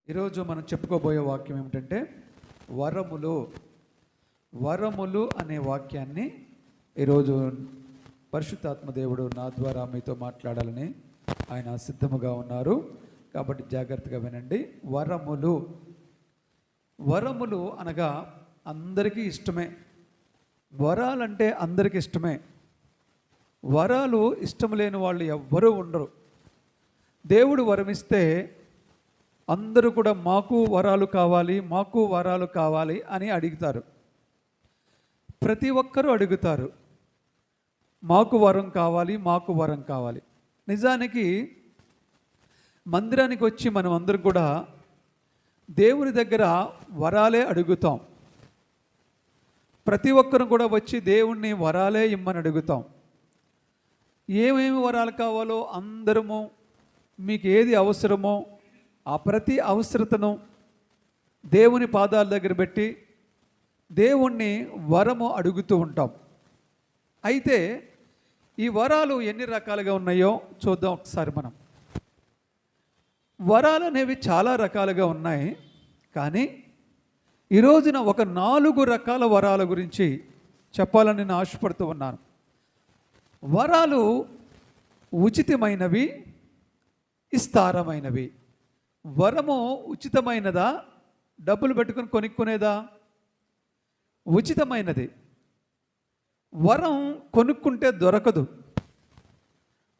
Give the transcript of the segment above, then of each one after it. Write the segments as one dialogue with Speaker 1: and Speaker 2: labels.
Speaker 1: ఈరోజు మనం చెప్పుకోబోయే వాక్యం ఏమిటంటే వరములు. వరములు అనే వాక్యాన్ని ఈరోజు పరిశుద్ధాత్మ దేవుడు నా ద్వారా మీతో మాట్లాడాలని ఆయన సిద్ధముగా ఉన్నారు. కాబట్టి జాగ్రత్తగా వినండి. వరములు, వరములు అనగా అందరికీ ఇష్టమే. వరాలంటే అందరికీ ఇష్టమే. వరాలు ఇష్టం లేని వాళ్ళు ఎవ్వరూ ఉండరు. దేవుడు వరమిస్తే అందరూ కూడా మాకు వరాలు కావాలి, మాకు వరాలు కావాలి అని అడుగుతారు. ప్రతి ఒక్కరూ అడుగుతారు, మాకు వరం కావాలి, మాకు వరం కావాలి. నిజానికి మందిరానికి వచ్చి మనం అందరం కూడా దేవుని దగ్గర వరాలే అడుగుతాం. ప్రతి ఒక్కరు కూడా వచ్చి దేవుణ్ణి వరాలే ఇమ్మని అడుగుతాం. ఏమేమి వరాలు కావాలో అందరము, మీకు ఏది అవసరమో ఆ ప్రతి అవసరతను దేవుని పాదాల దగ్గర పెట్టి దేవుణ్ణి వరము అడుగుతూ ఉంటాం. అయితే ఈ వరాలు ఎన్ని రకాలుగా ఉన్నాయో చూద్దాం ఒకసారి. మనం వరాలు అనేవి చాలా రకాలుగా ఉన్నాయి. కానీ ఈరోజున ఒక 4 రకాల వరాల గురించి చెప్పాలని నేను ఆశపడుతూ ఉన్నాను. వరాలు ఉచితమైనవి, విస్తారమైనవి. వరము ఉచితమైనదా, డబ్బులు పెట్టుకుని కొనుక్కునేదా? ఉచితమైనది. వరం కొనుక్కుంటే దొరకదు.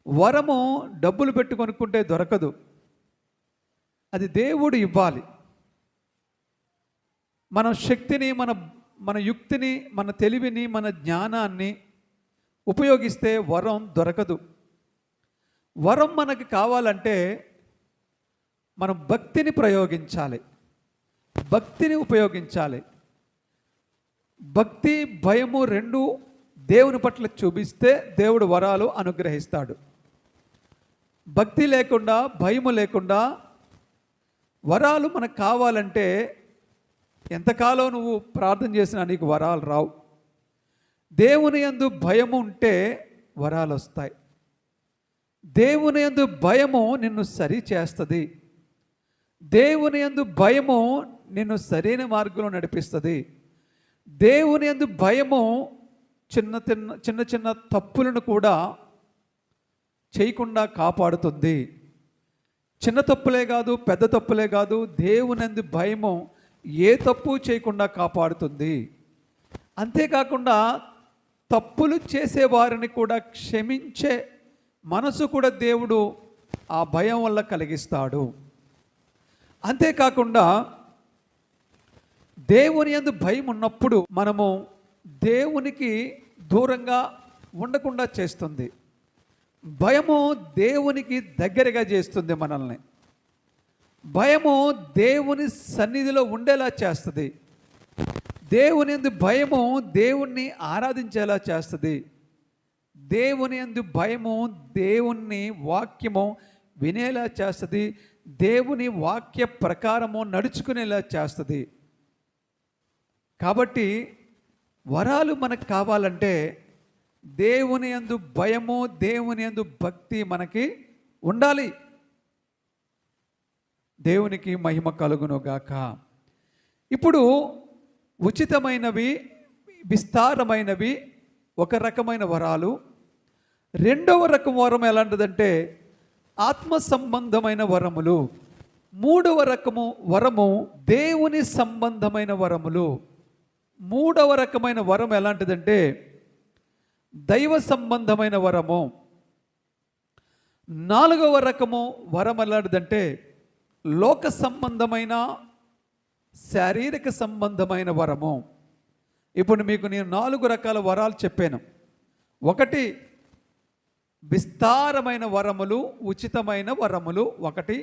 Speaker 1: వరము డబ్బులు పెట్టి కొనుక్కుంటే దొరకదు. అది దేవుడు ఇవ్వాలి. మన శక్తిని, మన యుక్తిని, మన తెలివిని, మన జ్ఞానాన్ని ఉపయోగిస్తే వరం దొరకదు. వరం మనకి కావాలంటే మనం భక్తిని ప్రయోగించాలి, భక్తిని ఉపయోగించాలి. భక్తి భయము రెండు దేవుని పట్ల చూపిస్తే దేవుడు వరాలు అనుగ్రహిస్తాడు. భక్తి లేకుండా, భయము లేకుండా వరాలు మనకు కావాలంటే ఎంతకాలం నువ్వు ప్రార్థన చేసినా నీకు వరాలు రావు. దేవుని యందు భయము ఉంటే వరాలు వస్తాయి. దేవుని యందు భయము నిన్ను సరి చేస్తుంది. దేవుని యందు భయము నిన్ను సరైన మార్గంలో నడిపిస్తుంది. దేవుని యందు భయము చిన్న చిన్న తప్పులను కూడా చేయకుండా కాపాడుతుంది. చిన్న తప్పులే కాదు, పెద్ద తప్పులే కాదు, దేవుని యందు భయము ఏ తప్పు చేయకుండా కాపాడుతుంది. అంతేకాకుండా తప్పులు చేసేవారిని కూడా క్షమించే మనసు కూడా దేవుడు ఆ భయం వల్ల కలిగిస్తాడు. అంతేకాకుండా దేవుని యందు భయం ఉన్నప్పుడు మనము దేవునికి దూరంగా ఉండకుండా చేస్తుంది. భయము దేవునికి దగ్గరగా చేస్తుంది మనల్ని. భయము దేవుని సన్నిధిలో ఉండేలా చేస్తుంది. దేవుని యందు భయము దేవుణ్ణి ఆరాధించేలా చేస్తుంది. దేవుని యందు భయము దేవుని వాక్యము వినేలా చేస్తుంది. దేవుని వాక్య ప్రకారము నడుచుకునేలా చేస్తుంది. కాబట్టి వరాలు మనకు కావాలంటే దేవుని యందు భయము, దేవుని యందు భక్తి మనకి ఉండాలి. దేవునికి మహిమ కలుగునుగాక. ఇప్పుడు ఉచితమైనవి, విస్తారమైనవి ఒక రకమైన వరాలు. రెండవ రకం వరం ఎలాంటిదంటే ఆత్మ సంబంధమైన వరములు. మూడవ రకము వరము దేవుని సంబంధమైన వరములు. మూడవ రకమైన వరం ఎలాంటిదంటే దైవ సంబంధమైన వరము. నాలుగవ రకము వరం ఎలాంటిదంటే లోక సంబంధమైన, శారీరక సంబంధమైన వరము. ఇప్పుడు మీకు నేను 4 రకాల వరాలు చెప్పాను. 1 విస్తారమైన వరములు, ఉచితమైన వరములు. 1.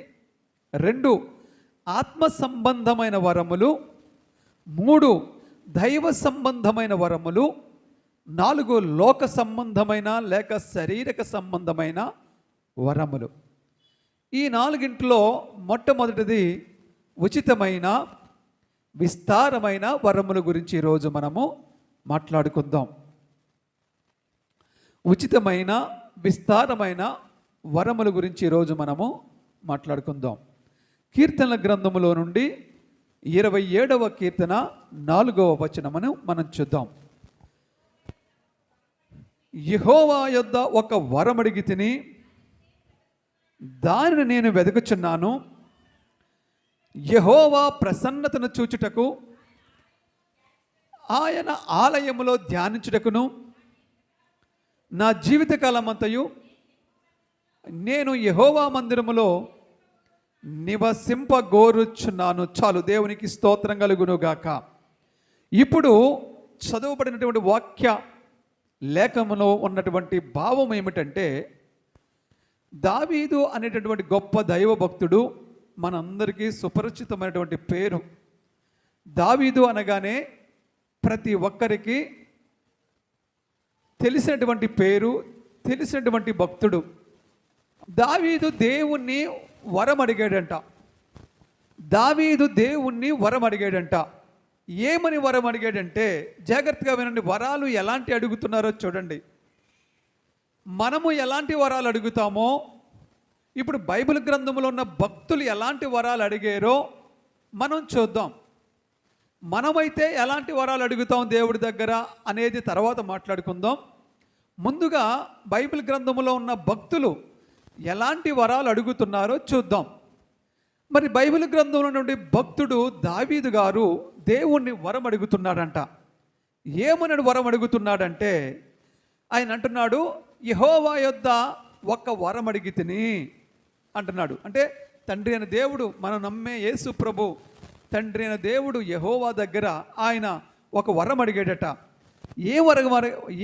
Speaker 1: 2 ఆత్మ సంబంధమైన వరములు. 3 దైవ సంబంధమైన వరములు. 4 లోక సంబంధమైన లేక శారీరక సంబంధమైన వరములు. ఈ 4 మొట్టమొదటిది ఉచితమైన, విస్తారమైన వరముల గురించి ఈరోజు మనము మాట్లాడుకుందాం. ఉచితమైన, విస్తారమైన వరముల గురించి ఈరోజు మనము మాట్లాడుకుందాం. కీర్తనల గ్రంథములో నుండి 27వ కీర్తన 4వ వచనమును మనం చూద్దాం. యెహోవా యొద్ద ఒక వరమడిగి తిని దానిని నేను వెదకుచున్నాను. యెహోవా ప్రసన్నతను చూచుటకు ఆయన ఆలయములో ధ్యానించుటకును నా జీవితకాలమంతయు నేను యెహోవా మందిరములో నివసింపగోరుచున్నాను. చాలు, దేవునికి స్తోత్రం కలుగునుగాక. ఇప్పుడు చదవబడినటువంటి వాక్య లేఖములో ఉన్నటువంటి భావం ఏమిటంటే, దావీదు అనేటటువంటి గొప్ప దైవ భక్తుడు, మనందరికీ సుపరిచితమైనటువంటి పేరు. దావీదు అనగానే ప్రతి ఒక్కరికి తెలిసినటువంటి పేరు, తెలిసినటువంటి భక్తుడు. దావీదు దేవుణ్ణి వరం అడిగాడంట. దావీదు దేవుణ్ణి వరం అడిగాడంట. ఏమని వరం అడిగాడంటే, జాగ్రత్తగా వినండి, వరాలు ఎలాంటి అడుగుతున్నారో చూడండి. మనము ఎలాంటి వరాలు అడుగుతామో, ఇప్పుడు బైబిల్ గ్రంథంలో ఉన్న భక్తులు ఎలాంటి వరాలు అడిగారో మనం చూద్దాం. మనమైతే ఎలాంటి వరాలు అడుగుతాం దేవుడి దగ్గర అనేది తర్వాత మాట్లాడుకుందాం. ముందుగా బైబిల్ గ్రంథంలో ఉన్న భక్తులు ఎలాంటి వరాలు అడుగుతున్నారో చూద్దాం. మరి బైబిల్ గ్రంథంలో నుండి భక్తుడు దావీదు గారు దేవుణ్ణి వరం అడుగుతున్నాడంట. ఏమని వరం అడుగుతున్నాడంటే, ఆయన అంటున్నాడు, యెహోవా యొద్ద ఒక వరం అడిగి తిని అంటున్నాడు. అంటే తండ్రి అయిన దేవుడు, మనం నమ్మే యేసు ప్రభు తండ్రి అయిన దేవుడు యెహోవా దగ్గర ఆయన ఒక వరం అడిగాడట.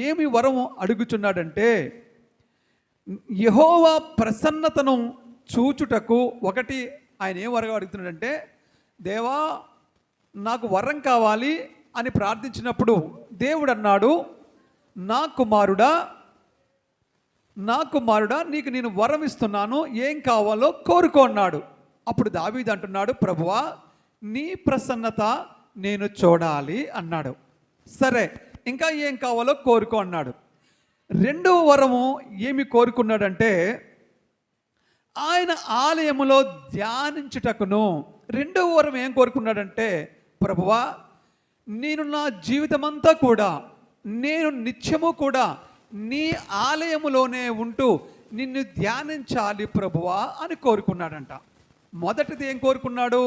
Speaker 1: ఏమి వరం అడుగుచున్నాడంటే, యెహోవా ప్రసన్నతను చూచుటకు. ఒకటి, ఆయన ఏం వరం అడుగుతున్నాడంటే, దేవా నాకు వరం కావాలి అని ప్రార్థించినప్పుడు దేవుడు అన్నాడు, నా కుమారుడా నీకు నేను వరం ఇస్తున్నాను, ఏం కావాలో కోరుకో అన్నాడు. అప్పుడు దావీదు అంటున్నాడు, ప్రభువా నీ ప్రసన్నత నేను చూడాలి అన్నాడు. సరే, ఇంకా ఏం కావాలో కోరుకో అన్నాడు. రెండవ వరము ఏమి కోరుకున్నాడంటే, ఆయన ఆలయములో ధ్యానించుటకును. రెండవ వరం ఏం కోరుకున్నాడంటే, ప్రభువా నేను నా జీవితమంతా కూడా, నేను నిత్యము కూడా నీ ఆలయములోనే ఉంటూ నిన్ను ధ్యానించాలి ప్రభువా అని కోరుకున్నాడంట. మొదటిది ఏం కోరుకున్నాడు?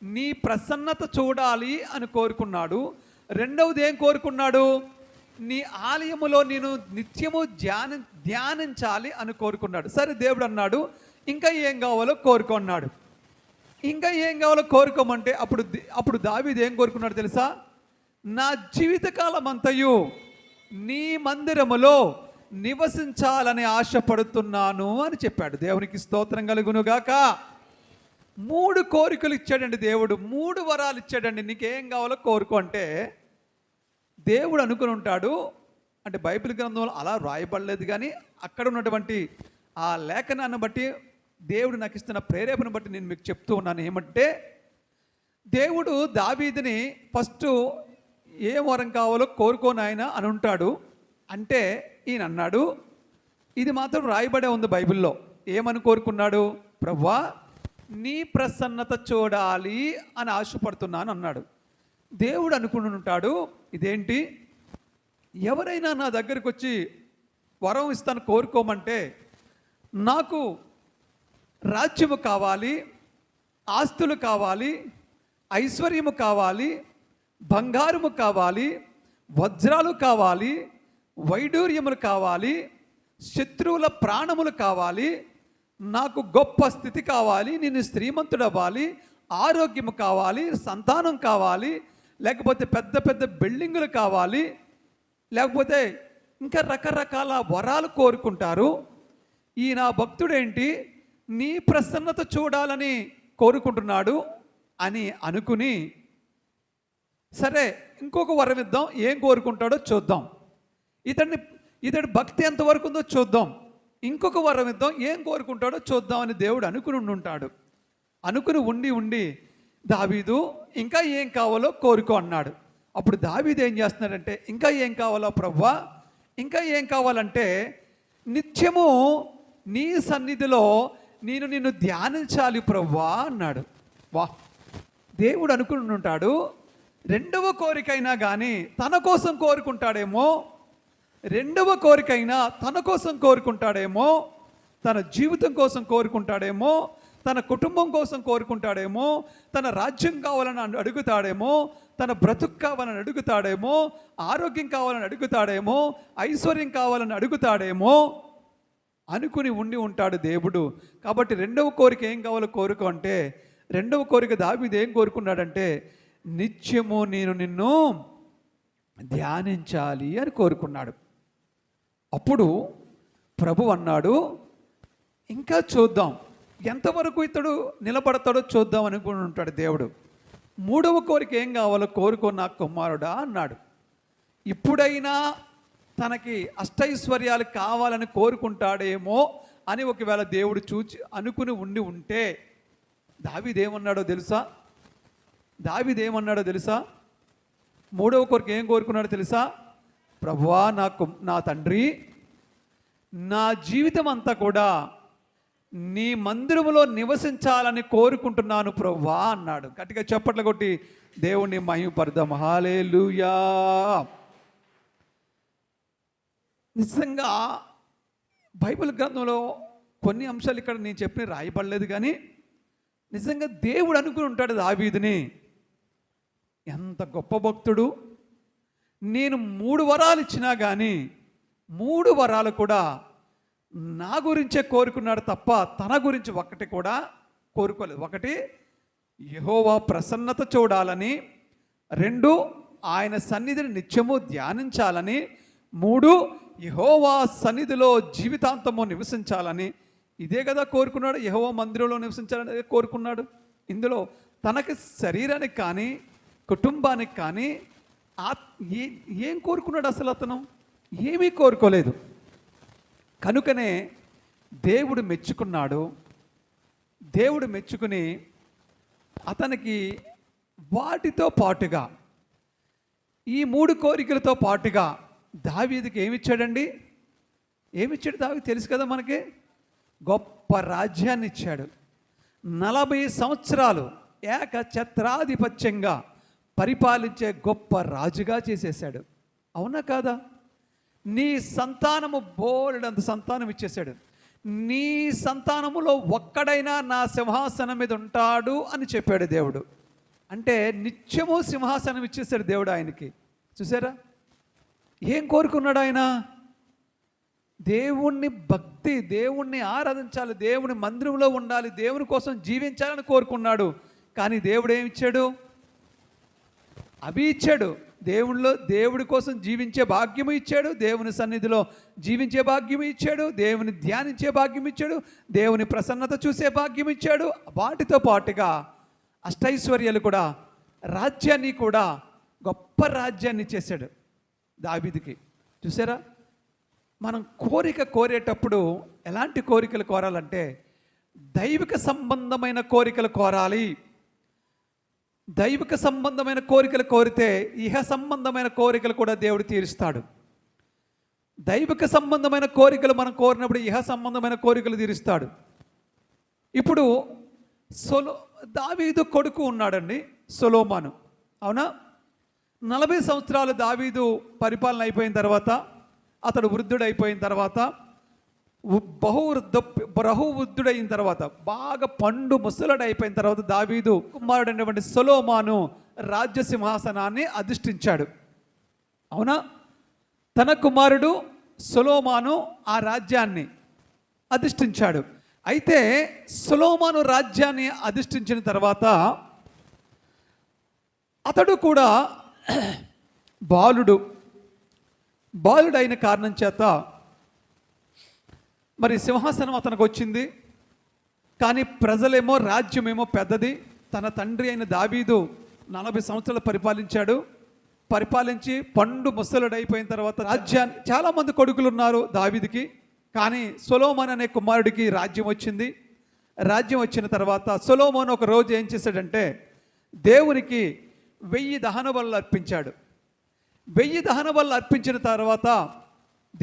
Speaker 1: నీ ప్రసన్నత చూడాలి అని కోరుకున్నాడు. రెండవది ఏం కోరుకున్నాడు? నీ ఆలయములో నేను నిత్యము ధ్యానించాలి అని కోరుకున్నాడు. సరే, దేవుడు అన్నాడు, ఇంకా ఏం కావాలో కోరుకున్నాడు. ఇంకా ఏం కావాలో కోరుకోమంటే అప్పుడు దావీదు ఏం కోరుకున్నాడు తెలుసా? నా జీవితకాలం అంతయు నీ మందిరములో నివసించాలని ఆశపడుతున్నాను అని చెప్పాడు. దేవునికి స్తోత్రం కలుగునుగాక. 3 కోరికలు ఇచ్చాడండి దేవుడు. 3 వరాలు ఇచ్చాడండి. నీకేం కావాలో కోరుకో అంటే, దేవుడు అనుకుని ఉంటాడు. అంటే బైబిల్ గ్రంథంలో అలా రాయబడలేదు, కానీ అక్కడ ఉన్నటువంటి ఆ లేఖనాన్ని బట్టి, దేవుడు నాకు ఇస్తున్న ప్రేరేపణ బట్టి నేను మీకు చెప్తూ ఉన్నాను. ఏమంటే, దేవుడు దావీదుని ఫస్ట్ ఏ వరం కావాలో కోరుకోని ఆయన అని ఉంటాడు. అంటే ఈయన అన్నాడు, ఇది మాత్రం రాయబడే ఉంది బైబిల్లో. ఏమని కోరుకున్నాడు? ప్రభువా నీ ప్రసన్నత చూడాలి అని ఆశపడుతున్నాను అన్నాడు. దేవుడు అనుకుని ఉంటాడు, ఇదేంటి, ఎవరైనా నా దగ్గరికి వచ్చి వరం ఇస్తాను కోరుకోమంటే, నాకు రాజ్యము కావాలి, ఆస్తులు కావాలి, ఐశ్వర్యము కావాలి, బంగారము కావాలి, వజ్రాలు కావాలి, వైడూర్యములు కావాలి, శత్రువుల ప్రాణములు కావాలి, నాకు గొప్ప స్థితి కావాలి, నేను శ్రీమంతుడవ్వాలి, ఆరోగ్యము కావాలి, సంతానం కావాలి, లేకపోతే పెద్ద పెద్ద బిల్డింగులు కావాలి, లేకపోతే ఇంకా రకరకాల వరాలు కోరుకుంటారు. ఈ నా భక్తుడేంటి నీ ప్రసన్నత చూడాలని కోరుకుంటున్నాడు అని అనుకుని, సరే ఇంకొక వరం ఇద్దాం, ఏం కోరుకుంటాడో చూద్దాం, ఇతడి భక్తి ఎంతవరకు ఉందో చూద్దాం, ఇంకొక వరం ఇద్దాం, ఏం కోరుకుంటాడో చూద్దాం అని దేవుడు అనుకుని ఉంటాడు. అనుకుని ఉండి దావీదు ఇంకా ఏం కావాలో కోరుకో అన్నాడు. అప్పుడు దావీదు ఏం చేస్తున్నాడంటే, ఇంకా ఏం కావాలో ప్రభువా, ఇంకా ఏం కావాలంటే, నిత్యము నీ సన్నిధిలో నేను నిన్ను ధ్యానించాలి ప్రభువా అన్నాడు. వా, దేవుడు అనుకుని ఉంటాడు రెండవ కోరికైనా కానీ తన కోసం కోరుకుంటాడేమో, రెండవ కోరికైనా తన కోసం కోరుకుంటాడేమో, తన జీవితం కోసం కోరుకుంటాడేమో, తన కుటుంబం కోసం కోరుకుంటాడేమో, తన రాజ్యం కావాలని అడుగుతాడేమో, తన బ్రతుకు కావాలని అడుగుతాడేమో, ఆరోగ్యం కావాలని అడుగుతాడేమో, ఐశ్వర్యం కావాలని అడుగుతాడేమో అనుకుని ఉండి ఉంటాడు దేవుడు. కాబట్టి రెండవ కోరిక ఏం కావాలో కోరుకో అంటే, రెండవ కోరిక దావీదు ఏం కోరుకున్నాడంటే, నిత్యము నేను నిన్ను ధ్యానించాలి అని కోరుకున్నాడు. అప్పుడు ప్రభు అన్నాడు, ఇంకా చూద్దాం ఎంతవరకు ఇతడు నిలబడతాడో చూద్దాం అనుకుని ఉంటాడు దేవుడు. మూడవ కోరిక ఏం కావాలో కోరుకో నా కుమారుడా అన్నాడు. ఇప్పుడైనా తనకి అష్టైశ్వర్యాలు కావాలని కోరుకుంటాడేమో అని ఒకవేళ దేవుడు చూచి అనుకుని ఉండి ఉంటే దావీదేమన్నాడో తెలుసా? దావీదేమన్నాడో తెలుసా? మూడవ కోరిక ఏం కోరుకున్నాడో తెలుసా? ప్రభువా నా తండ్రి, నా జీవితం అంతా కూడా నీ మందిరములో నివసించాలని కోరుకుంటున్నాను ప్రభువా అన్నాడు. గట్టిగా చప్పట్లు కొట్టి దేవుణ్ణి మహిమపడదాం. హల్లెలూయా. నిజంగా బైబిల్ గ్రంథంలో కొన్ని అంశాలు ఇక్కడ నేను చెప్పిన రాయబడలేదు, కానీ నిజంగా దేవుడు అనుకుని ఉంటాడు దావీదుని. ఎంత గొప్ప భక్తుడు. నేను 3 వరాలు ఇచ్చినా కానీ 3 వరాలు కూడా నా గురించే కోరుకున్నాడు తప్ప తన గురించి ఒక్కటి కూడా కోరుకోలేదు. ఒకటి, యెహోవా ప్రసన్నత చూడాలని. 2, ఆయన సన్నిధిని నిత్యము ధ్యానించాలని. 3, యెహోవా సన్నిధిలో జీవితాంతము నివసించాలని. ఇదే కదా కోరుకున్నాడు. యెహోవా మందిరంలో నివసించాలని కోరుకున్నాడు. ఇందులో తనకి శరీరానికి కానీ కుటుంబానికి కానీ ఏం కోరుకున్నాడు? అసలు అతను ఏమీ కోరుకోలేదు. కనుకనే దేవుడు మెచ్చుకున్నాడు. దేవుడు మెచ్చుకుని అతనికి వాటితో పాటుగా ఈ 3 కోరికలతో పాటుగా దావీదుకి ఏమిచ్చాడండి? ఏమిచ్చాడు దావీదు? తెలుసు కదా మనకి. గొప్ప రాజ్యాన్ని ఇచ్చాడు. 40 సంవత్సరాలు ఏకఛత్రాధిపత్యంగా పరిపాలించే గొప్ప రాజుగా చేసేసాడు. అవునా కాదా? నీ సంతానము బోలెడంత సంతానం ఇచ్చేశాడు. నీ సంతానములో ఒక్కడైనా నా సింహాసనం మీద ఉంటాడు అని చెప్పాడు దేవుడు. అంటే నిత్యము సింహాసనం ఇచ్చేశాడు దేవుడు ఆయనకి. చూసారా ఏం కోరుకున్నాడు ఆయన? దేవుణ్ణి భక్తి, దేవుణ్ణి ఆరాధించాలి, దేవుని మందిరంలో ఉండాలి, దేవుని కోసం జీవించాలని కోరుకున్నాడు. కానీ దేవుడు ఏమి ఇచ్చాడు? అవి ఇచ్చాడు. దేవుడి కోసం జీవించే భాగ్యము ఇచ్చాడు, దేవుని సన్నిధిలో జీవించే భాగ్యం ఇచ్చాడు, దేవుని ధ్యానించే భాగ్యం ఇచ్చాడు, దేవుని ప్రసన్నత చూసే భాగ్యం ఇచ్చాడు. వాటితో పాటుగా అష్టైశ్వర్యాలు కూడా, రాజ్యాన్ని కూడా, గొప్ప రాజ్యాన్ని ఇచ్చేశాడు దావీదుకి. చూసారా, మనం కోరేటప్పుడు ఎలాంటి కోరికలు కోరాలంటే దైవిక సంబంధమైన కోరికలు కోరాలి. దైవిక సంబంధమైన కోరికలు కోరితే ఇహ సంబంధమైన కోరికలు కూడా దేవుడు తీరుస్తాడు. దైవిక సంబంధమైన కోరికలు మనం కోరినప్పుడు ఇహ సంబంధమైన కోరికలు తీరుస్తాడు. ఇప్పుడు దావీదు కొడుకు ఉన్నాడండి, సొలొమోను. అవునా? 40 సంవత్సరాలు దావీదు పరిపాలన అయిపోయిన తర్వాత, అతడు వృద్ధుడైపోయిన తర్వాత, బహువృద్ధుడైన తర్వాత, బాగా పండు ముసలుడైపోయిన తర్వాత దావీదు కుమారుడైనటువంటి సొలొమోను రాజ్య సింహాసనాన్ని అధిష్ఠించాడు. అవునా? తన కుమారుడు సొలొమోను ఆ రాజ్యాన్ని అధిష్ఠించాడు. అయితే సొలొమోను రాజ్యాన్ని అధిష్ఠించిన తర్వాత అతడు కూడా బాలుడైన కారణం చేత మరి సింహాసనం అతనికి వచ్చింది. కానీ ప్రజలేమో, రాజ్యమేమో పెద్దది. తన తండ్రి అయిన దావీదు 40 సంవత్సరాలు పరిపాలించి పండు ముసలుడైపోయిన తర్వాత రాజ్యాన్ని, చాలామంది కొడుకులు ఉన్నారు దావీదుకి, కానీ సొలొమోను అనే కుమారుడికి రాజ్యం వచ్చింది. రాజ్యం వచ్చిన తర్వాత సొలొమోను ఒక రోజు ఏం చేశాడంటే దేవునికి 1000 దహన బలులు అర్పించాడు. 1000 దహన బలులు అర్పించిన తర్వాత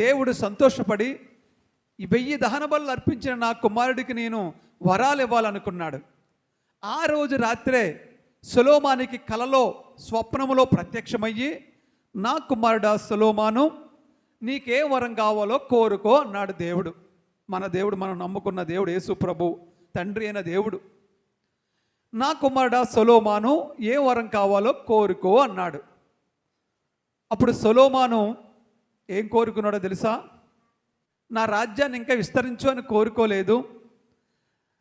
Speaker 1: దేవుడు సంతోషపడి ఈ 1000 దహన బలులు అర్పించిన నా కుమారుడికి నేను వరాలు ఇవ్వాలనుకున్నాడు. ఆ రోజు రాత్రే సొలొమోనుకి కలలో స్వప్నములో ప్రత్యక్షమయ్యి, నా కుమారుడా సొలొమోను, నీకే వరం కావాలో కోరుకో అన్నాడు దేవుడు. మన దేవుడు, మనం నమ్ముకున్న దేవుడు యేసు ప్రభు, తండ్రి అయిన దేవుడు. నా కుమారుడా సొలొమోను, ఏ వరం కావాలో కోరుకో అన్నాడు. అప్పుడు సొలొమోను ఏం కోరుకున్నాడో తెలుసా? నా రాజ్యాన్ని ఇంకా విస్తరించు అని కోరుకోలేదు,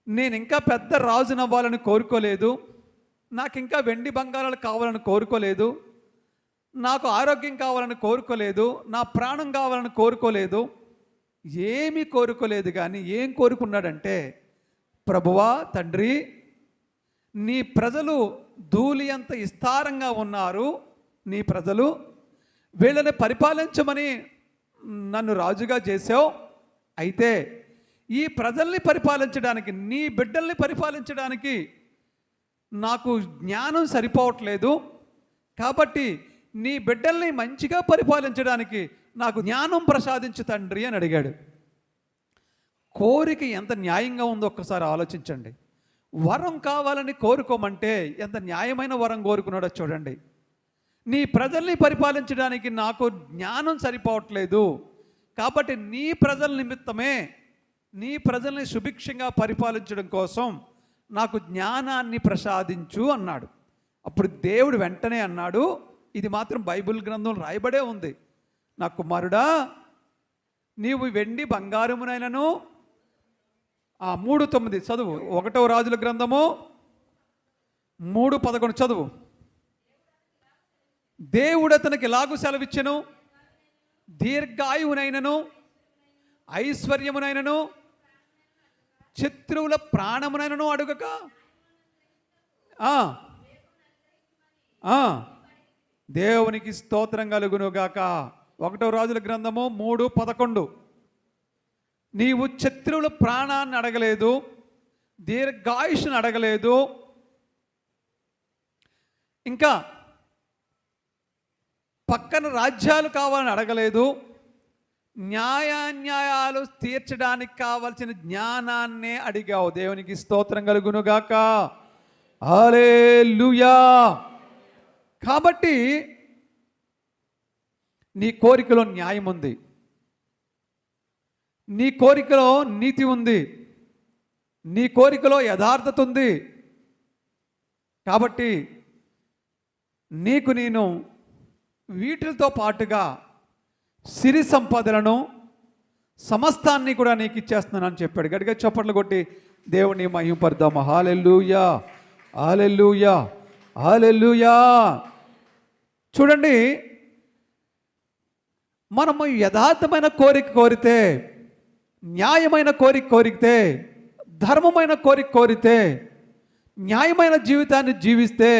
Speaker 1: నేను ఇంకా పెద్ద రాజునవ్వాలని కోరుకోలేదు, నాకు ఇంకా వెండి బంగారాలు కావాలని కోరుకోలేదు, నాకు ఆరోగ్యం కావాలని కోరుకోలేదు, నా ప్రాణం కావాలని కోరుకోలేదు, ఏమీ కోరుకోలేదు. కానీ ఏం కోరుకున్నాడంటే, ప్రభువా తండ్రి, నీ ప్రజలు ధూళి అంత విస్తారంగా ఉన్నారు, నీ ప్రజలు, వీళ్ళని పరిపాలించమని నన్ను రాజుగా చేసావు. అయితే ఈ ప్రజల్ని పరిపాలించడానికి, నీ బిడ్డల్ని పరిపాలించడానికి నాకు జ్ఞానం సరిపోవట్లేదు. కాబట్టి నీ బిడ్డల్ని మంచిగా పరిపాలించడానికి నాకు జ్ఞానం ప్రసాదించు తండ్రి అని అడిగాడు. కోరిక ఎంత న్యాయంగా ఉందో ఒక్కసారి ఆలోచించండి. వరం కావాలని కోరుకోమంటే ఎంత న్యాయమైన వరం కోరుకున్నాడో చూడండి. నీ ప్రజల్ని పరిపాలించడానికి నాకు జ్ఞానం సరిపోవట్లేదు, కాబట్టి నీ ప్రజల నిమిత్తమే, నీ ప్రజల్ని సుభిక్షంగా పరిపాలించడం కోసం నాకు జ్ఞానాన్ని ప్రసాదించు అన్నాడు. అప్పుడు దేవుడు వెంటనే అన్నాడు, ఇది మాత్రం బైబిల్ గ్రంథం రాయబడే ఉంది, నా కుమారుడా, నీవు వెండి బంగారమునైనను 3:9 చదువు. 1వ రాజుల గ్రంథము 3:11 చదువు. దేవుడు అతనికి ఇలాగు సెలవిచ్చెను, దీర్ఘాయువునైనను ఐశ్వర్యమునైనను శత్రువుల ప్రాణమునైనను అడుగక దేవునికి స్తోత్రం కలుగునుగాక. 1వ రాజుల గ్రంథము 3:11. నీవు శత్రువుల ప్రాణాన్ని అడగలేదు, దీర్ఘాయుష్ను అడగలేదు, ఇంకా పక్కన రాజ్యాలు కావాలని అడగలేదు, న్యాయాన్యాయాలు తీర్చడానికి కావలసిన జ్ఞానాన్నే అడిగావు. దేవునికి స్తోత్రం కలుగునుగాక. హల్లెలూయా. కాబట్టి నీ కోరికలో న్యాయం ఉంది, నీ కోరికలో నీతి ఉంది, నీ కోరికలో యథార్థత ఉంది. కాబట్టి నీకు నేను వీటితో పాటుగా సిరి సంపదలను సమస్తాన్ని కూడా నీకు ఇచ్చేస్తున్నానని చెప్పాడు. గట్టిగా చప్పట్లు కొట్టి దేవుని మహిమపడదాము. హల్లెలూయా, హల్లెలూయా, హల్లెలూయా. చూడండి, మనము యథార్థమైన కోరిక కోరితే, న్యాయమైన కోరిక కోరితే, ధర్మమైన కోరిక కోరితే, న్యాయమైన జీవితాన్ని జీవిస్తే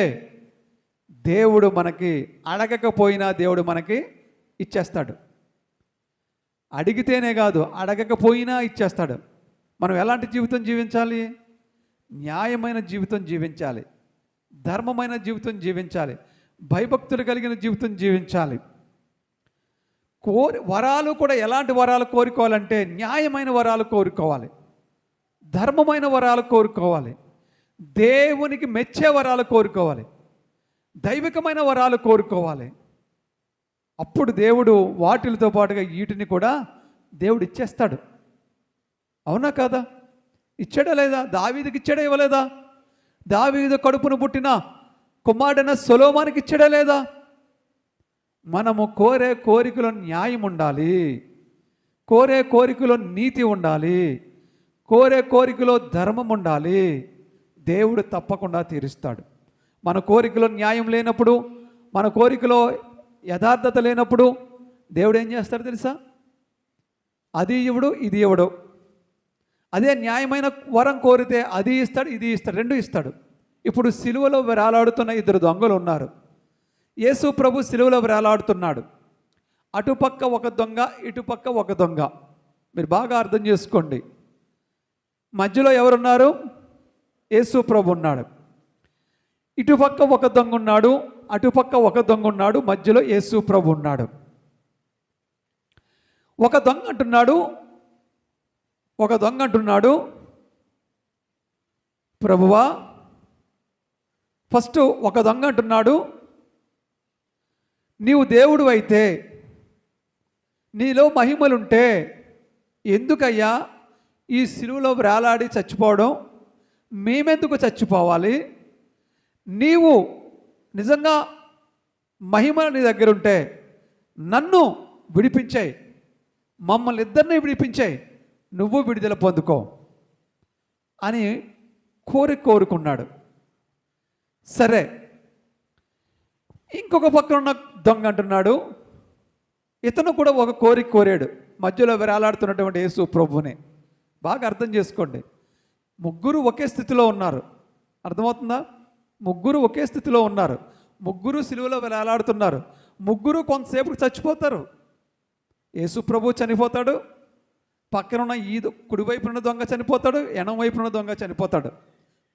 Speaker 1: దేవుడు మనకి అడగకపోయినా దేవుడు మనకి ఇచ్చేస్తాడు. అడిగితేనే కాదు, అడగకపోయినా ఇచ్చేస్తాడు. మనం ఎలాంటి జీవితం జీవించాలి? న్యాయమైన జీవితం జీవించాలి, ధర్మమైన జీవితం జీవించాలి, భయభక్తులు కలిగిన జీవితం జీవించాలి. వరాలు కూడా ఎలాంటి వరాలు కోరుకోవాలంటే న్యాయమైన వరాలు కోరుకోవాలి, ధర్మమైన వరాలు కోరుకోవాలి, దేవునికి మెచ్చే వరాలు కోరుకోవాలి, దైవికమైన వరాలు కోరుకోవాలి. అప్పుడు దేవుడు వాటితో పాటుగా వీటిని కూడా దేవుడు ఇచ్చేస్తాడు. అవునా కాదా? ఇచ్చాడా లేదా? దావీదుకి ఇచ్చాడా ఇవ్వలేదా? దావీదు కడుపును పుట్టిన కుమారుడైన సొలొమోనుకి ఇచ్చాడా లేదా? మనము కోరే కోరికలో న్యాయం ఉండాలి, కోరే కోరికలో నీతి ఉండాలి, కోరే కోరికలో ధర్మం ఉండాలి. దేవుడు తప్పకుండా తీరుస్తాడు. మన కోరికలో న్యాయం లేనప్పుడు, మన కోరికలో యథార్థత లేనప్పుడు దేవుడు ఏం చేస్తాడు తెలుసా? అది ఇవ్వడు, ఇది ఇవ్వడు. అదే న్యాయమైన వరం కోరితే అది ఇస్తాడు, ఇది ఇస్తాడు, రెండు ఇస్తాడు. ఇప్పుడు సిలువలో వేలాడుతున్న 2 దొంగలు ఉన్నారు. యేసు ప్రభు సిలువలో వేలాడుతున్నాడు. అటుపక్క ఒక దొంగ, ఇటుపక్క ఒక దొంగ. మీరు బాగా అర్థం చేసుకోండి. మధ్యలో ఎవరున్నారు? యేసు ప్రభు ఉన్నాడు. ఇటుపక్క ఒక దొంగ ఉన్నాడు, అటుపక్క ఒక దొంగ ఉన్నాడు, మధ్యలో యేసు ప్రభు ఉన్నాడు. ఒక దొంగ అంటున్నాడు, ఒక దొంగ అంటున్నాడు, ప్రభువా, ఫస్ట్ ఒక దొంగ అంటున్నాడు, నీవు దేవుడు అయితే, నీలో మహిమలుంటే ఎందుకయ్యా ఈ సిలువలో వేలాడి చచ్చిపోవడం? మేమెందుకు చచ్చిపోవాలి? నీవు నిజంగా మహిమ నీ దగ్గర ఉంటే నన్ను విడిపించాయి, మమ్మల్ని ఇద్దరిని విడిపించాయి, నువ్వు విడుదల పొందుకో అని కోరుకున్నాడు. సరే, ఇంకొక పక్కన ఉన్న దొంగ అంటున్నాడు, ఇతను కూడా ఒక కోరాడు, మధ్యలో వేలాడుతున్నటువంటి యేసు ప్రభువుని. బాగా అర్థం చేసుకోండి, ముగ్గురు ఒకే స్థితిలో ఉన్నారు. అర్థమవుతుందా? ముగ్గురు ఒకే స్థితిలో ఉన్నారు, ముగ్గురు సిలువలో వేలాడుతున్నారు, ముగ్గురు కొంతసేపు చచ్చిపోతారు. యేసు ప్రభు చనిపోతాడు, పక్కనున్న కుడివైపున దొంగ చనిపోతాడు, ఎడం వైపున దొంగ చనిపోతాడు.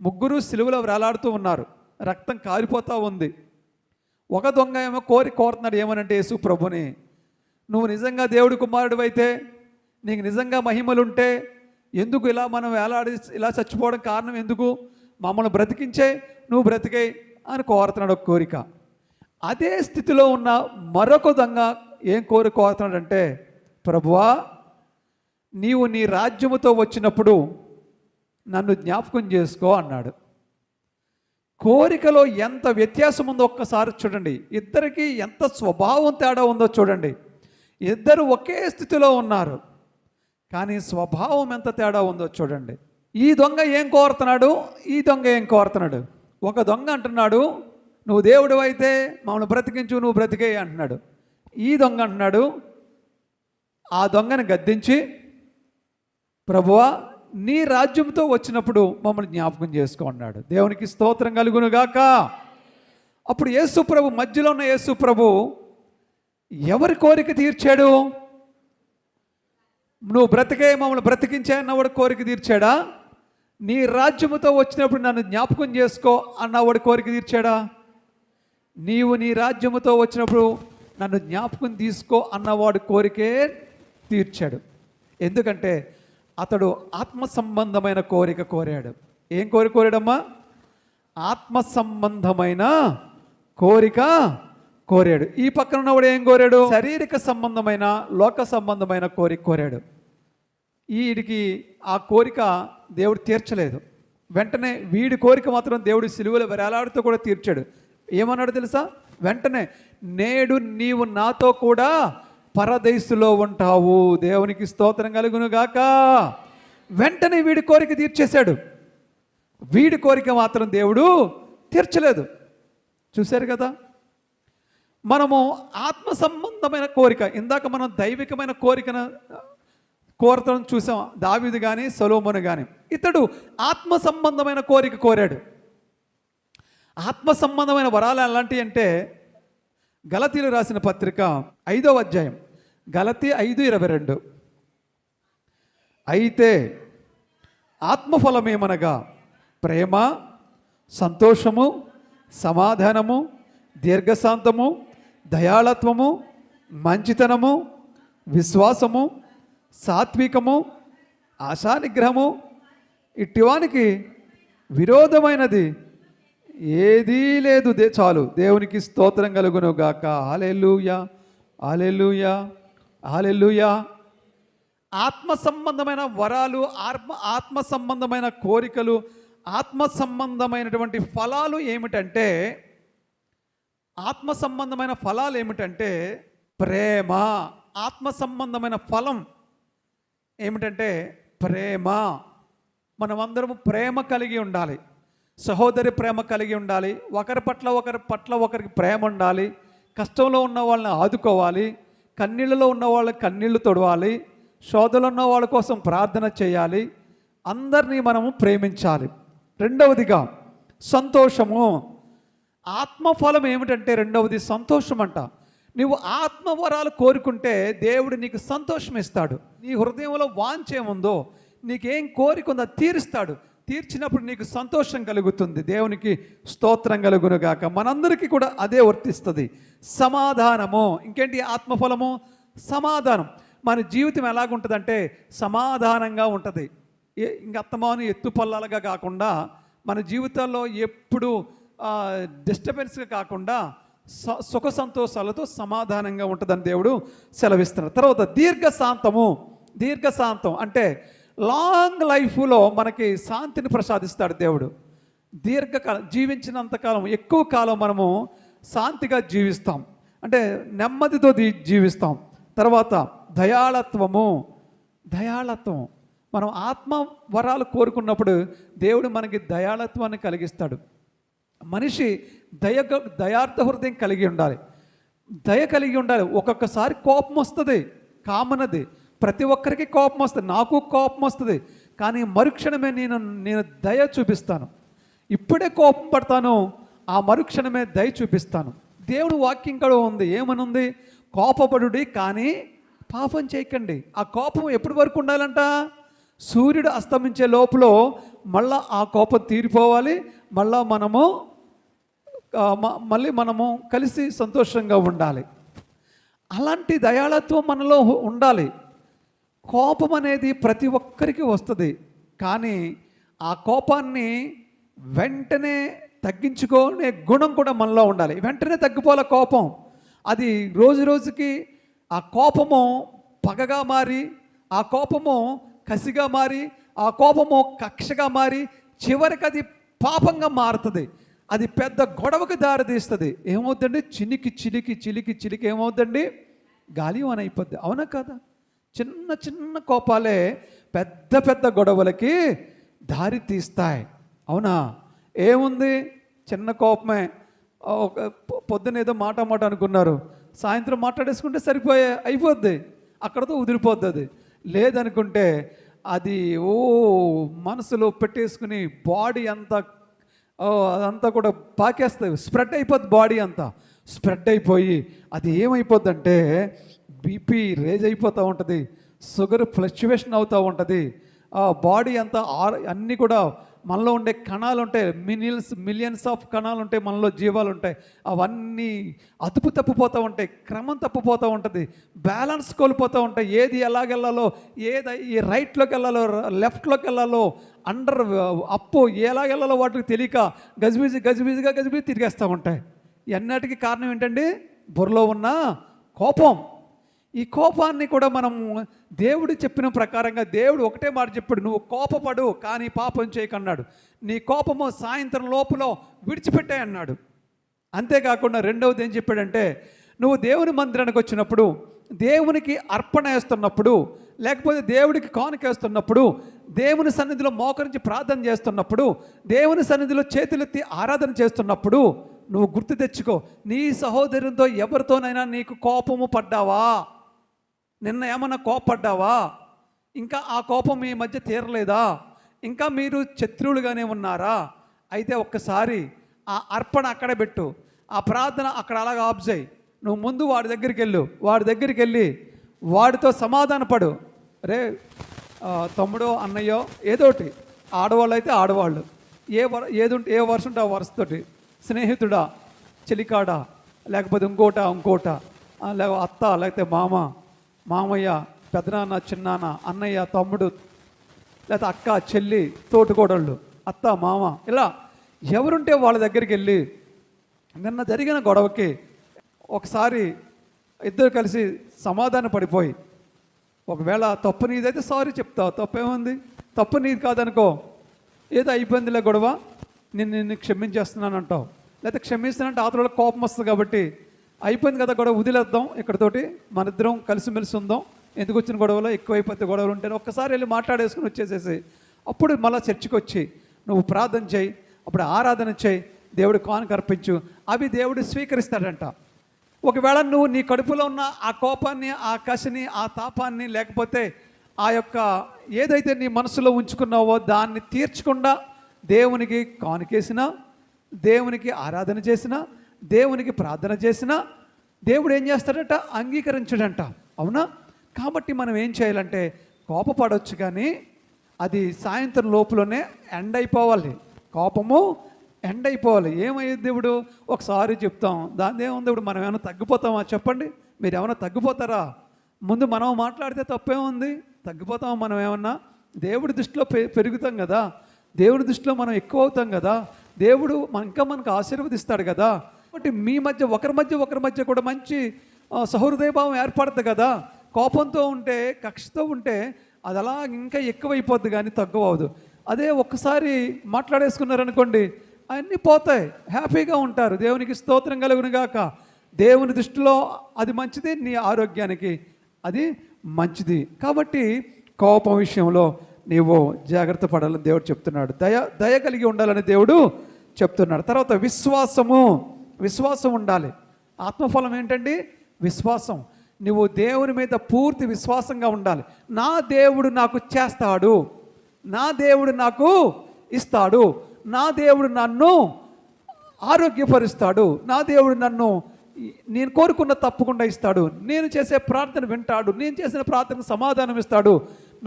Speaker 1: ముగ్గురు సిలువలో వేలాడుతూ ఉన్నారు, రక్తం కారిపోతూ ఉంది. ఒక దొంగ ఏమో కోరుతున్నాడు, ఏమనంటే యేసు ప్రభుని, నువ్వు నిజంగా దేవుడి కుమారుడు అయితే, నీకు నిజంగా మహిమలుంటే ఎందుకు ఇలా మనం వేలాడి ఇలా చచ్చిపోవడం కారణం ఎందుకు? మమ్మల్ని బ్రతికించే, నువ్వు బ్రతికే అని కోరుతున్నాడు ఒక కోరిక. అదే స్థితిలో ఉన్న మరొక దొంగ ఏం కోరుతున్నాడంటే, ప్రభువా, నీవు నీ రాజ్యముతో వచ్చినప్పుడు నన్ను జ్ఞాపకం చేసుకో అన్నాడు. కోరికలో ఎంత వ్యత్యాసం ఉందో ఒక్కసారి చూడండి. ఇద్దరికి ఎంత స్వభావం తేడా ఉందో చూడండి. ఇద్దరు ఒకే స్థితిలో ఉన్నారు, కానీ స్వభావం ఎంత తేడా ఉందో చూడండి. ఈ దొంగ ఏం కోరుతున్నాడు, ఈ దొంగ ఏం కోరుతున్నాడు? ఒక దొంగ అంటున్నాడు, నువ్వు దేవుడు అయితే మమ్మల్ని బ్రతికించు, నువ్వు బ్రతికే అంటున్నాడు. ఈ దొంగ అంటున్నాడు, ఆ దొంగని గద్దించి, ప్రభువా, నీ రాజ్యంతో వచ్చినప్పుడు మమ్మల్ని జ్ఞాపకం చేసుకో అన్నాడు. దేవునికి స్తోత్రం కలుగునుగాక. అప్పుడు యేసు ప్రభు, మధ్యలో ఉన్న యేసు ప్రభు ఎవరి కోరిక తీర్చాడు? నువ్వు బ్రతికే మమ్మల్ని బ్రతికించే అన్నవాడు కోరిక తీర్చాడా? నీ రాజ్యముతో వచ్చినప్పుడు నన్ను జ్ఞాపకం చేసుకో అన్నవాడు కోరిక తీర్చాడా? నీవు నీ రాజ్యముతో వచ్చినప్పుడు నన్ను జ్ఞాపకం తీసుకో అన్నవాడు కోరికే తీర్చాడు. ఎందుకంటే అతడు ఆత్మ సంబంధమైన కోరిక కోరాడు. ఏం కోరాడమ్మా? ఆత్మ సంబంధమైన కోరిక కోరాడు. ఈ పక్కన ఉన్నవాడు ఏం కోరాడు? శారీరక సంబంధమైన, లోక సంబంధమైన కోరిక కోరాడు. వీడికి ఆ కోరిక దేవుడు తీర్చలేదు. వెంటనే వీడి కోరిక మాత్రం దేవుడు సిలువలో వేలాడుతూ కూడా తీర్చాడు. ఏమన్నాడు తెలుసా? వెంటనే, నేడు నీవు నాతో కూడా పరదేశులో ఉంటావు. దేవునికి స్తోత్రం కలుగును గాక. వెంటనే వీడి కోరిక తీర్చేశాడు. వీడి కోరిక మాత్రం దేవుడు తీర్చలేదు. చూశారు కదా, మనము ఆత్మ సంబంధమైన కోరిక, ఇందాక మనం దైవికమైన కోరికను కోరతను చూసాం, దావీదు కానీ సొలొమోను కానీ. ఇతడు ఆత్మ సంబంధమైన కోరిక కోరాడు. ఆత్మ సంబంధమైన వరాలు ఎలాంటివి అంటే, గలతీలు రాసిన పత్రిక 5వ అధ్యాయం, గలతీ 5:22, అయితే ఆత్మఫలమేమనగా ప్రేమ, సంతోషము, సమాధానము, దీర్ఘశాంతము, దయాళత్వము, మంచితనము, విశ్వాసము, సాత్వికము, ఆశానిగ్రహము, ఇట్టివానికి విరోధమైనది ఏదీ లేదు. చాలు. దేవునికి స్తోత్రం కలుగును గాక. హల్లెలూయా, హల్లెలూయా, హల్లెలూయా. ఆత్మ సంబంధమైన వరాలు, ఆత్మ సంబంధమైన కోరికలు, ఆత్మ సంబంధమైనటువంటి ఫలాలు ఏమిటంటే, ఆత్మ సంబంధమైన ఫలాలు ఏమిటంటే ప్రేమ. ఆత్మ సంబంధమైన ఫలం ఏమిటంటే ప్రేమ. మనమందరము ప్రేమ కలిగి ఉండాలి, సహోదరి ప్రేమ కలిగి ఉండాలి, ఒకరి పట్ల ఒకరికి ప్రేమ ఉండాలి, కష్టంలో ఉన్న వాళ్ళని ఆదుకోవాలి, కన్నీళ్ళలో ఉన్న వాళ్ళకి కన్నీళ్లు తొడవాలి, శోధనలో ఉన్న వాళ్ళ కోసం ప్రార్థన చేయాలి, అందరినీ మనము ప్రేమించాలి. రెండవదిగా సంతోషము. ఆత్మఫలం ఏమిటంటే రెండవది సంతోషం అంట. నువ్వు ఆత్మవరాలు కోరుకుంటే దేవుడు నీకు సంతోషం ఇస్తాడు. నీ హృదయంలో వాంఛ ఏముందో, నీకేం కోరిక ఉందో తీరుస్తాడు. తీర్చినప్పుడు నీకు సంతోషం కలుగుతుంది. దేవునికి స్తోత్రం కలుగును గాక. మనందరికీ కూడా అదే వర్తిస్తుంది. సమాధానము. ఇంకేంటి ఆత్మఫలము? సమాధానం. మన జీవితం ఎలాగుంటుందంటే సమాధానంగా ఉంటుంది. ఇంక అత్తమాను ఎత్తుపల్లాలుగా కాకుండా మన జీవితాల్లో ఎప్పుడు డిస్టర్బెన్స్గా కాకుండా సుఖ సంతోషాలతో సమాధానంగా ఉంటుందని దేవుడు సెలవిస్తున్నారు. తర్వాత దీర్ఘశాంతం అంటే లాంగ్ లైఫ్లో మనకి శాంతిని ప్రసాదిస్తాడు దేవుడు. దీర్ఘకాలం జీవించినంతకాలం ఎక్కువ కాలం మనము శాంతిగా జీవిస్తాం, అంటే నెమ్మదితో జీవిస్తాం. తర్వాత దయాళత్వం మనం ఆత్మ వరాలు కోరుకున్నప్పుడు దేవుడు మనకి దయాళత్వాన్ని కలిగిస్తాడు. మనిషి దయార్థ హృదయం కలిగి ఉండాలి, దయ కలిగి ఉండాలి. ఒక్కొక్కసారి కోపం వస్తుంది, కామనది, ప్రతి ఒక్కరికి కోపం వస్తుంది, నాకు కోపం వస్తుంది. కానీ మరుక్షణమే నేను దయ చూపిస్తాను. ఇప్పుడే కోపం పడతాను, ఆ మరుక్షణమే దయ చూపిస్తాను. దేవుడు వాక్యం కూడా ఉంది, ఏమనుంది? కోపపడుడి కానీ పాపం చేయకండి. ఆ కోపం ఎప్పటి వరకు ఉండాలంట? సూర్యుడు అస్తమించే లోపల మళ్ళా ఆ కోపం తీరిపోవాలి, మళ్ళీ మనము కలిసి సంతోషంగా ఉండాలి. అలాంటి దయాళత్వం మనలో ఉండాలి. కోపం అనేది ప్రతి ఒక్కరికి వస్తుంది, కానీ ఆ కోపాన్ని వెంటనే తగ్గించుకునే గుణం కూడా మనలో ఉండాలి. వెంటనే తగ్గిపోలే కోపం. అది రోజు రోజుకి ఆ కోపము పగగా మారి, ఆ కోపము కసిగా మారి, ఆ కోపము కక్షగా మారి, చివరికి అది పాపంగా మారుతుంది. అది పెద్ద గొడవకు దారితీస్తుంది. ఏమవుతుందండి? చిలికి ఏమవుతుందండి? గాలియం అని అయిపోద్ది. అవునా కదా? చిన్న చిన్న కోపాలే పెద్ద గొడవలకి దారి తీస్తాయి. అవునా? ఏముంది? చిన్న కోపమే. పొద్దున ఏదో మాట అనుకున్నారు, సాయంత్రం మాట్లాడేసుకుంటే అయిపోద్ది, అక్కడతో వదిలిపోద్ది. అది లేదనుకుంటే అది మనసులో పెట్టేసుకుని బాడీ అదంతా కూడా పాకేస్తుంది, స్ప్రెడ్ అయిపోద్ది. బాడీ అంతా స్ప్రెడ్ అయిపోయి అది ఏమైపోద్దంటే బీపీ రేజ్ అయిపోతూ ఉంటుంది, షుగర్ ఫ్లక్చువేషన్ అవుతూ ఉంటుంది. బాడీ అంతా అన్నీ కూడా మనలో ఉండే కణాలు ఉంటాయి, మిలియన్స్ ఆఫ్ కణాలు ఉంటాయి, మనలో జీవాలు ఉంటాయి. అవన్నీ అదుపు తప్పిపోతూ ఉంటాయి, క్రమం తప్పిపోతూ ఉంటుంది, బ్యాలెన్స్ కోల్పోతూ ఉంటాయి. ఏది ఎలాగెళ్ళాలో, ఈ రైట్లోకి వెళ్ళాలో, లెఫ్ట్లోకి వెళ్ళాలో, అప్పు ఎలాగెళ్ళాలో వాటికి తెలియక గజిబిజిగా తిరిగేస్తూ ఉంటాయి. ఇవన్నిటికీ కారణం ఏంటండి? బుర్రలో ఉన్న కోపం. ఈ కోపాన్ని కూడా మనము దేవుడు చెప్పిన ప్రకారంగా దేవుడు ఒకటే మాట చెప్పాడు, నువ్వు కోపపడు కానీ పాపం చేయకన్నాడు. నీ కోపము సాయంత్రం లోపల విడిచిపెట్టాయి అన్నాడు. అంతేకాకుండా రెండవది ఏం చెప్పాడంటే, నువ్వు దేవుని మందిరానికి వచ్చినప్పుడు, దేవునికి అర్పణ వేస్తున్నప్పుడు, లేకపోతే దేవుడికి కానుక వేస్తున్నప్పుడు, దేవుని సన్నిధిలో మోకరించి ప్రార్థన చేస్తున్నప్పుడు, దేవుని సన్నిధిలో చేతులెత్తి ఆరాధన చేస్తున్నప్పుడు నువ్వు గుర్తు తెచ్చుకో, నీ సహోదరునితో ఎవరితోనైనా నీకు కోపము పడ్డావా? నిన్న ఏమన్నా కోపడ్డావా? ఇంకా ఆ కోపం మీ మధ్య తీరలేదా? ఇంకా మీరు శత్రువులుగానే ఉన్నారా? అయితే ఒక్కసారి ఆ అర్పణ అక్కడ పెట్టు, ఆ ప్రార్థన అక్కడ అలాగ ఆఫ్ చేయి. నువ్వు ముందు వాడి దగ్గరికి వెళ్ళి వాడితో సమాధానపడు. రే తమ్ముడో అన్నయ్యో ఏదోటి, ఆడవాళ్ళు అయితే ఆడవాళ్ళు, ఏ వరుస ఉంటే ఆ వరుసతోటి, స్నేహితుడా, చెలికాడా, లేకపోతే ఇంకోట, లేకపోతే అత్త, లేకపోతే మామయ్య, పెదనాన్న, చిన్నాన్న, అన్నయ్య, తమ్ముడు, లేకపోతే అక్క, చెల్లి, తోటికోడళ్ళు, అత్త, మామ, ఇలా ఎవరుంటే వాళ్ళ దగ్గరికి వెళ్ళి నిన్న జరిగిన గొడవకి ఒకసారి ఇద్దరు కలిసి సమాధాన పడిపోయి, ఒకవేళ తప్పు నీదైతే సారీ చెప్తావు, తప్పేముంది? తప్పు నీది కాదనుకో, ఏదో అయిపోయిందిలే గొడవ, నిన్ను క్షమించేస్తున్నాను అంటావు. లేకపోతే క్షమిస్తానంటే ఆతల కోపం వస్తుంది కాబట్టి అయిపోయింది కదా గొడవ, వదిలేద్దాం, ఇక్కడతోటి మన ఇద్దరం కలిసిమెలిసి ఉందాం, ఎందుకు వచ్చిన గొడవలో ఎక్కువైపోతే గొడవలు ఉంటే ఒక్కసారి వెళ్ళి మాట్లాడేసుకుని వచ్చేసేసి అప్పుడు మళ్ళీ చర్చికి వచ్చి నువ్వు ప్రార్థన చేయి, అప్పుడు ఆరాధన చేయి, దేవుడు కానుక అర్పించు, అవి దేవుడు స్వీకరిస్తాడంట. ఒకవేళ నువ్వు నీ కడుపులో ఉన్న ఆ కోపాన్ని, ఆ కసిని, ఆ తాపాన్ని, లేకపోతే ఆ యొక్క ఏదైతే నీ మనసులో ఉంచుకున్నావో దాన్ని తీర్చకుండా దేవునికి కానుకేసినా, దేవునికి ఆరాధన చేసినా, దేవునికి ప్రార్థన చేసినా దేవుడు ఏం చేస్తాడట? అంగీకరించడంట. అవునా? కాబట్టి మనం ఏం చేయాలంటే కోపపడవచ్చు, కానీ అది సాయంత్రం లోపలనే ఎండ్ అయిపోవాలి. కోపము ఎండ్ అయిపోవాలి. ఏమయ్యేది? దేవుడు ఒకసారి చెప్తాం, దాని ఏముంది? ఇప్పుడు మనం ఏమైనా తగ్గిపోతామా? చెప్పండి, మీరు ఏమైనా తగ్గిపోతారా? ముందు మనం మాట్లాడితే తప్పే ఉంది, తగ్గిపోతాం మనం ఏమన్నా? దేవుడి దృష్టిలో పెరుగుతాం కదా, దేవుడి దృష్టిలో మనం ఎక్కువ అవుతాం కదా, దేవుడు ఇంకా మనకు ఆశీర్వదిస్తాడు కదా. కాబట్టి మీ మధ్య ఒకరి మధ్య కూడా మంచి సహృదయభావం ఏర్పడుతుంది కదా. కోపంతో ఉంటే, కక్షతో ఉంటే అది అలా ఇంకా ఎక్కువైపోద్ది కానీ తక్కువ అవ్వదు. అదే ఒక్కసారి మాట్లాడేసుకున్నారనుకోండి, అన్నీ పోతాయి, హ్యాపీగా ఉంటారు. దేవునికి స్తోత్రం కలుగును గాక. దేవుని దృష్టిలో అది మంచిది, నీ ఆరోగ్యానికి అది మంచిది. కాబట్టి కోపం విషయంలో నీవు జాగ్రత్త పడాలని దేవుడు చెప్తున్నాడు. దయ కలిగి ఉండాలని దేవుడు చెప్తున్నాడు. తర్వాత విశ్వాసం ఉండాలి. ఆత్మఫలం ఏంటండి? విశ్వాసం. నువ్వు దేవుని మీద పూర్తి విశ్వాసంగా ఉండాలి. నా దేవుడు నాకు చేస్తాడు, నా దేవుడు నాకు ఇస్తాడు, నా దేవుడు నన్ను ఆరోగ్యపరుస్తాడు, నా దేవుడు నన్ను నేను కోరుకున్న తప్పకుండా ఇస్తాడు, నేను చేసే ప్రార్థన వింటాడు, నేను చేసిన ప్రార్థనకు సమాధానం ఇస్తాడు,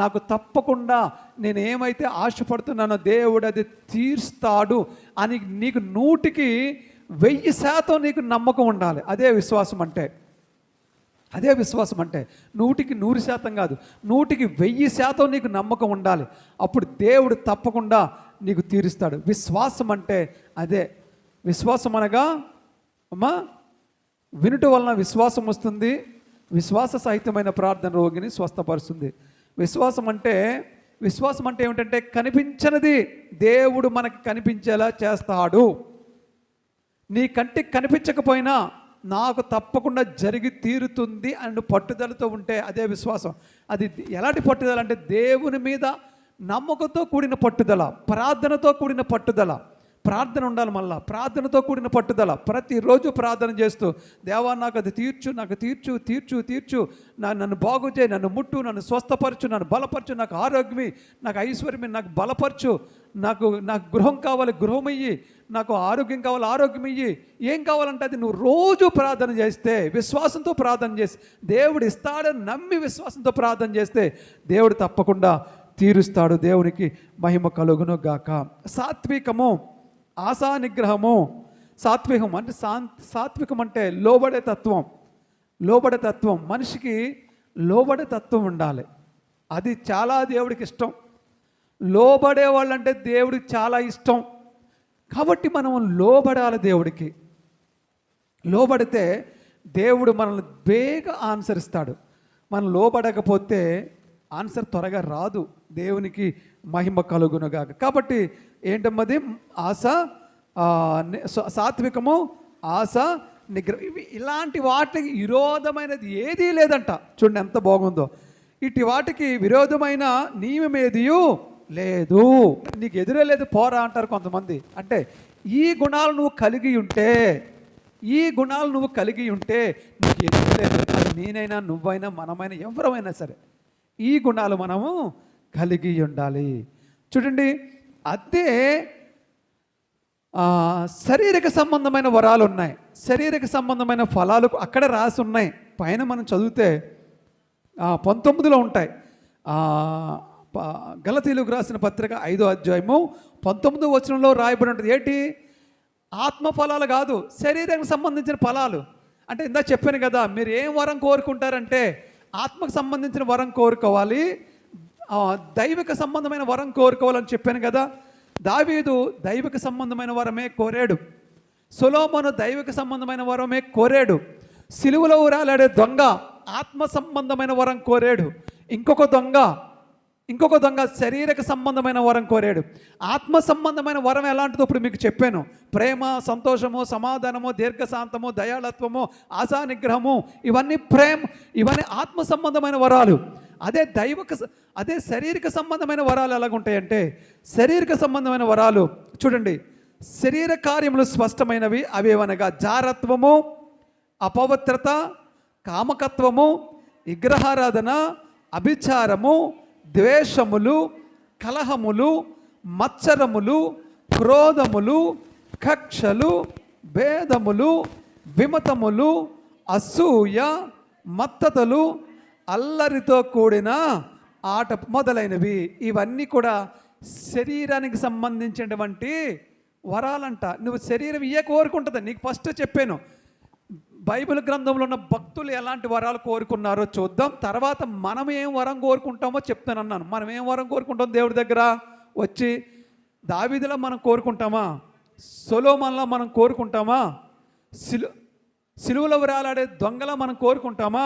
Speaker 1: నాకు తప్పకుండా నేను ఏమైతే ఆశపడుతున్నానో దేవుడు అది తీర్స్తాడు అని నీకు 100% నీకు నమ్మకం ఉండాలి. అదే విశ్వాసం అంటే. 100% కాదు, 100% నీకు నమ్మకం ఉండాలి. అప్పుడు దేవుడు తప్పకుండా నీకు తీరుస్తాడు. విశ్వాసం అంటే అదే. విశ్వాసం అనగా అమ్మా, వినుట వలన విశ్వాసం వస్తుంది, విశ్వాస సహితమైన ప్రార్థన రోగిని స్వస్థపరుస్తుంది. విశ్వాసం అంటే ఏమిటంటే కనిపించనిది దేవుడు మనకి కనిపించేలా చేస్తాడు. నీ కంటికి కనిపించకపోయినా నాకు తప్పకుండా జరిగి తీరుతుంది అని పట్టుదలతో ఉంటే అదే విశ్వాసం. అది ఎలాంటి పట్టుదల అంటే దేవుని మీద నమ్మకంతో కూడిన పట్టుదల, ప్రార్థనతో కూడిన పట్టుదల. ప్రార్థన ఉండాలి. మళ్ళా ప్రార్థనతో కూడిన పట్టుదల. ప్రతిరోజు ప్రార్థన చేస్తూ, దేవా నాకు అది తీర్చు, నాకు తీర్చు తీర్చు తీర్చు, నన్ను బాగు చేయి, నన్ను ముట్టు, నన్ను స్వస్థపరచు, నన్ను బలపరచు, నాకు ఆరోగ్యమి, నాకు ఐశ్వర్యమి, నాకు బలపరచు, నాకు గృహం కావాలి, గృహం ఇయ్యి, నాకు ఆరోగ్యం కావాలి, ఆరోగ్యం ఇయ్యి, ఏం కావాలంటే అది నువ్వు రోజు ప్రార్థన చేస్తే, విశ్వాసంతో ప్రార్థన చేసి, దేవుడు ఇస్తాడని నమ్మి విశ్వాసంతో ప్రార్థన చేస్తే దేవుడు తప్పకుండా తీరుస్తాడు. దేవునికి మహిమ కలుగును గాక. సాత్వికము, ఆశా నిగ్రహము. సాత్వికం అంటే సాత్వికం అంటే లోబడే తత్వం. మనిషికి లోబడే తత్వం ఉండాలి. అది చాలా దేవుడికి ఇష్టం. లోబడే వాళ్ళంటే దేవుడికి చాలా ఇష్టం. కాబట్టి మనం లోబడాలి దేవుడికి. లోబడితే దేవుడు మనల్ని బేగా ఆన్సర్ ఇస్తాడు. మనం లోబడకపోతే ఆన్సర్ త్వరగా రాదు. దేవునికి మహిమ కలుగునుగా. కాబట్టి ఏంటమ్మది? సాత్వికము, ఆశ, నిగ్రహం. ఇలాంటి వాటికి విరోధమైనది ఏదీ లేదంట. చూడండి ఎంత బాగుందో. ఇటు వాటికి విరోధమైన నియమమేదియు లేదు. నీకు ఎదురే లేదు, పోరా అంటారు కొంతమంది. అంటే ఈ గుణాలు నువ్వు కలిగి ఉంటే నీకు ఎదురు లేదు. అది నేనైనా, నువ్వైనా, మనమైనా, ఎవరైనా సరే ఈ గుణాలు మనము కలిగి ఉండాలి. చూడండి, అదే శారీరక సంబంధమైన వరాలు ఉన్నాయి, శారీరక సంబంధమైన ఫలాలు అక్కడ రాసి ఉన్నాయి. పైన మనం చదివితే 19లో ఉంటాయి. గలతీయులకు రాసిన పత్రిక 5వ అధ్యాయము 19వ వచనంలో రాయబడి ఉంటుంది. ఏంటి? ఆత్మ ఫలాలు కాదు, శరీరానికి సంబంధించిన ఫలాలు. అంటే ఇందా చెప్పాను కదా, మీరు ఏం వరం కోరుకుంటారంటే ఆత్మకు సంబంధించిన వరం కోరుకోవాలి, దైవిక సంబంధమైన వరం కోరుకోవాలని చెప్పాను కదా. దావీదు దైవిక సంబంధమైన వరమే కోరాడు, సొలొమోను దైవిక సంబంధమైన వరమే కోరాడు. సిలువలో ఊరాలాడే దొంగ ఆత్మ సంబంధమైన వరం కోరాడు. ఇంకొక దొంగ శారీరక సంబంధమైన వరం కోరాడు. ఆత్మ సంబంధమైన వరం ఎలాంటిదో ఇప్పుడు మీకు చెప్పాను. ప్రేమ, సంతోషము, సమాధానము, దీర్ఘశాంతము, దయాళత్వము, ఆశా నిగ్రహము, ఇవన్నీ ఆత్మ సంబంధమైన వరాలు. అదే శారీరక సంబంధమైన వరాలు ఎలాగుంటాయంటే, శారీరక సంబంధమైన వరాలు చూడండి, శరీర కార్యములు స్పష్టమైనవి. అవేవనగా జారత్వము, అపవిత్రత, కామకత్వము, విగ్రహారాధన, అభిచారము, ద్వేషములు, కలహములు, మత్సరములు, క్రోధములు, కక్షలు, భేదములు, విమతములు, అసూయ, మత్తతలు, అల్లరితో కూడిన ఆట మొదలైనవి. ఇవన్నీ కూడా శరీరానికి సంబంధించినటువంటి వరాలంట. నువ్వు శరీరం కోరుకుంటుంది. నీకు ఫస్ట్ చెప్పాను, బైబిల్ గ్రంథంలో ఉన్న భక్తులు ఎలాంటి వరాలు కోరుకున్నారో చూద్దాం. తర్వాత మనం ఏం వరం కోరుకుంటామో చెప్తానన్నాను. మనం ఏం వరం కోరుకుంటాం దేవుడి దగ్గర వచ్చి? దావీదులా మనం కోరుకుంటామా? సొలొమోనులా మనం కోరుకుంటామా? సిలువలో వేలాడే దొంగలా మనం కోరుకుంటామా?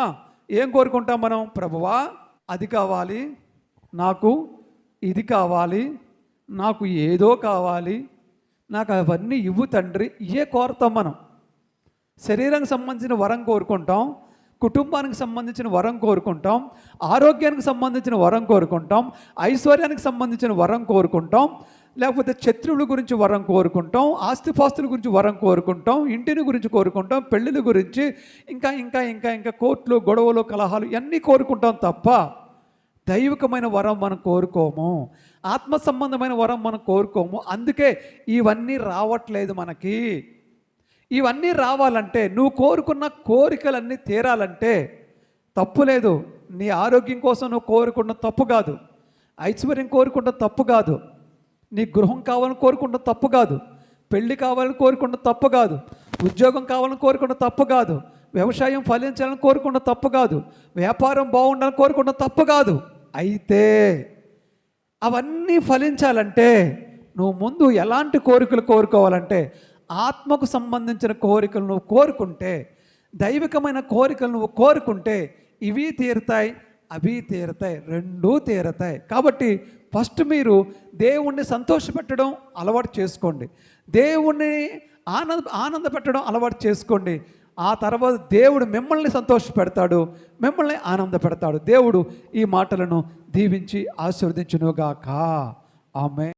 Speaker 1: ఏం కోరుకుంటాం మనం? ప్రభువా అది కావాలి, నాకు ఇది కావాలి, నాకు ఏదో కావాలి, నాకు అవన్నీ ఇవ్వు తండ్రి, ఇవే కోరుతాం మనం. శరీరానికి సంబంధించిన వరం కోరుకుంటాం, కుటుంబానికి సంబంధించిన వరం కోరుకుంటాం, ఆరోగ్యానికి సంబంధించిన వరం కోరుకుంటాం, ఐశ్వర్యానికి సంబంధించిన వరం కోరుకుంటాం, లేకపోతే శత్రువుల గురించి వరం కోరుకుంటాం, ఆస్తిపాస్తుల గురించి వరం కోరుకుంటాం, ఇంటిని గురించి కోరుకుంటాం, పెళ్ళిళ్ళ గురించి, ఇంకా ఇంకా ఇంకా ఇంకా కోర్టులు, గొడవలు, కలహాలు ఇవన్నీ కోరుకుంటాం తప్ప దైవికమైన వరం మనం కోరుకోము, ఆత్మ సంబంధమైన వరం మనం కోరుకోము. అందుకే ఇవన్నీ రావట్లేదు మనకి. ఇవన్నీ రావాలంటే, నువ్వు కోరుకున్న కోరికలన్నీ తీరాలంటే తప్పు లేదు. నీ ఆరోగ్యం కోసం నువ్వు కోరుకున్న తప్పు కాదు, ఐశ్వర్యం కోరుకున్న తప్పు కాదు, నీ గృహం కావాలని కోరుకున్న తప్పు కాదు, పెళ్ళి కావాలని కోరుకున్న తప్పు కాదు, ఉద్యోగం కావాలని కోరుకున్న తప్పు కాదు, వ్యవసాయం ఫలించాలని కోరుకున్న తప్పు కాదు, వ్యాపారం బాగుండాలని కోరుకున్న తప్పు కాదు. అయితే అవన్నీ ఫలించాలంటే నువ్వు ముందు ఎలాంటి కోరికలు కోరుకోవాలంటే, ఆత్మకు సంబంధించిన కోరికలు నువ్వు కోరుకుంటే, దైవికమైన కోరికలు నువ్వు కోరుకుంటే ఇవి తీరుతాయి, అవి తీరుతాయి, రెండూ తీరుతాయి. కాబట్టి ఫస్ట్ మీరు దేవుణ్ణి సంతోషపెట్టడం అలవాటు చేసుకోండి, దేవుణ్ణి ఆనంద పెట్టడం అలవాటు చేసుకోండి. ఆ తర్వాత దేవుడు మిమ్మల్ని సంతోషపెడతాడు, మిమ్మల్ని ఆనంద పెడతాడు. దేవుడు ఈ మాటలను దీవించి ఆశీర్వదించునుగాక. ఆమేన్.